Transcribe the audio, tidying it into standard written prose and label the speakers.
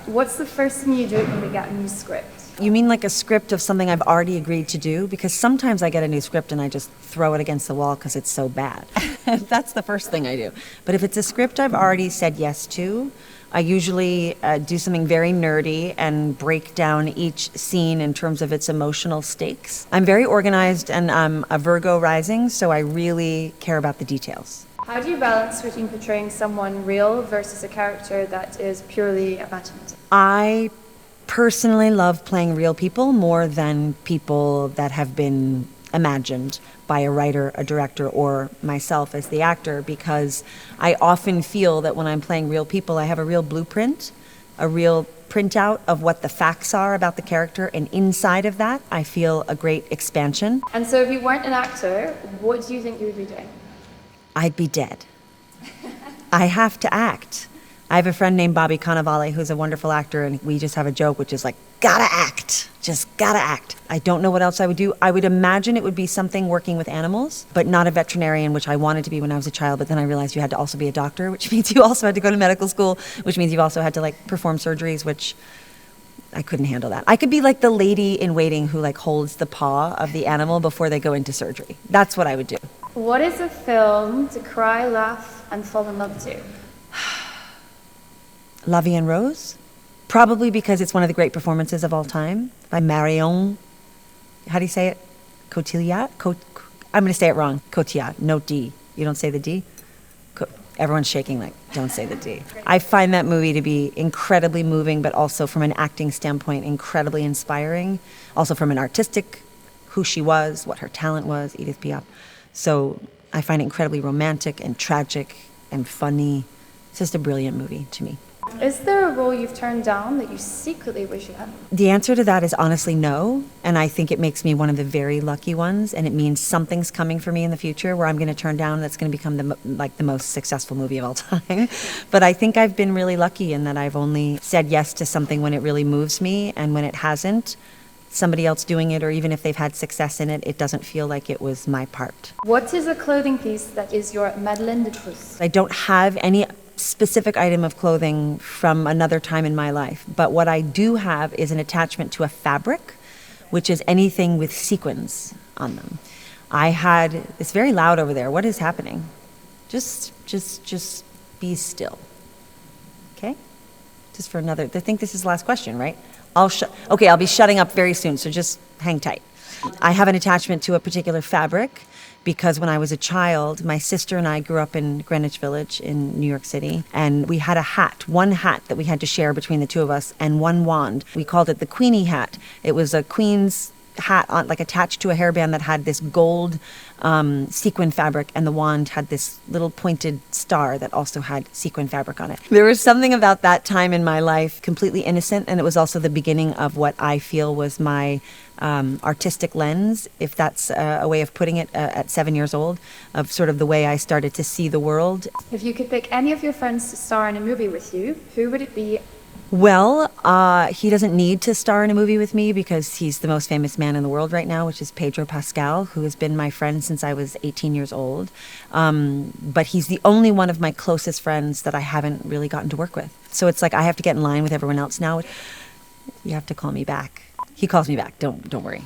Speaker 1: What's the first thing you do when you get a new script?
Speaker 2: You mean like a script of something I've already agreed to do? Because sometimes I get a new script and I just throw it against the wall because it's so bad. That's the first thing I do. But if it's a script I've already said yes to, I usually do something very nerdy and break down each scene in terms of its emotional stakes. I'm very organized and I'm a Virgo rising, so I really care about the details.
Speaker 1: How do you balance between portraying someone real versus a character that is purely imaginative?
Speaker 2: I personally love playing real people more than people that have been imagined by a writer, a director, or myself as the actor, because I often feel that when I'm playing real people, I have a real blueprint, a real printout of what the facts are about the character, and inside of that, I feel a great expansion.
Speaker 1: And so if you weren't an actor, what do you think you would be doing?
Speaker 2: I'd be dead. I have to act. I have a friend named Bobby Cannavale who's a wonderful actor, and we just have a joke which is like, gotta act, just gotta act. I don't know what else I would do. I would imagine it would be something working with animals, but not a veterinarian, which I wanted to be when I was a child, but then I realized you had to also be a doctor, which means you also had to go to medical school, which means you also had to like perform surgeries, which I couldn't handle that. I could be like the lady in waiting who like holds the paw of the animal before they go into surgery. That's what I would do.
Speaker 1: What is a film to cry, laugh, and fall in love to?
Speaker 2: La Vie en Rose, probably because it's one of the great performances of all time by Marion. How do you say it? Cotillard? I'm going to say it wrong. Cotillard, no D. You don't say the D? Everyone's shaking like, don't say the D. I find that movie to be incredibly moving, but also from an acting standpoint, incredibly inspiring. Also from an artistic, who she was, what her talent was, Edith Piaf. So I find it incredibly romantic and tragic and funny. It's just a brilliant movie to me.
Speaker 1: Is there a role you've turned down that you secretly wish you hadn't?
Speaker 2: The answer to that is honestly no, and I think it makes me one of the very lucky ones, and it means something's coming for me in the future where I'm going to turn down that's going to become the most successful movie of all time. But I think I've been really lucky in that I've only said yes to something when it really moves me, and when it hasn't, somebody else doing it, or even if they've had success in it, it doesn't feel like it was my part.
Speaker 1: What is a clothing piece that is your Madeleine de Proust?
Speaker 2: I don't have any specific item of clothing from another time in my life, but what I do have is an attachment to a fabric, which is anything with sequins on them. It's very loud over there. What is happening? Just be still. Okay? Just for another, I think this is the last question, right? I'll be shutting up very soon, so just hang tight. I have an attachment to a particular fabric because when I was a child, my sister and I grew up in Greenwich Village in New York City, and we had one hat that we had to share between the two of us, and one wand. We called it the Queenie hat. It was a queen's hat like attached to a hairband that had this gold sequin fabric, and the wand had this little pointed star that also had sequin fabric on it. There was something about that time in my life, completely innocent, and it was also the beginning of what I feel was my artistic lens, if that's a way of putting it, at 7 years old, of sort of the way I started to see the world.
Speaker 1: If you could pick any of your friends to star in a movie with you, who would it be?
Speaker 2: Well, he doesn't need to star in a movie with me because he's the most famous man in the world right now, which is Pedro Pascal, who has been my friend since I was 18 years old. But he's the only one of my closest friends that I haven't really gotten to work with. So it's like I have to get in line with everyone else now. You have to call me back. He calls me back. Don't worry.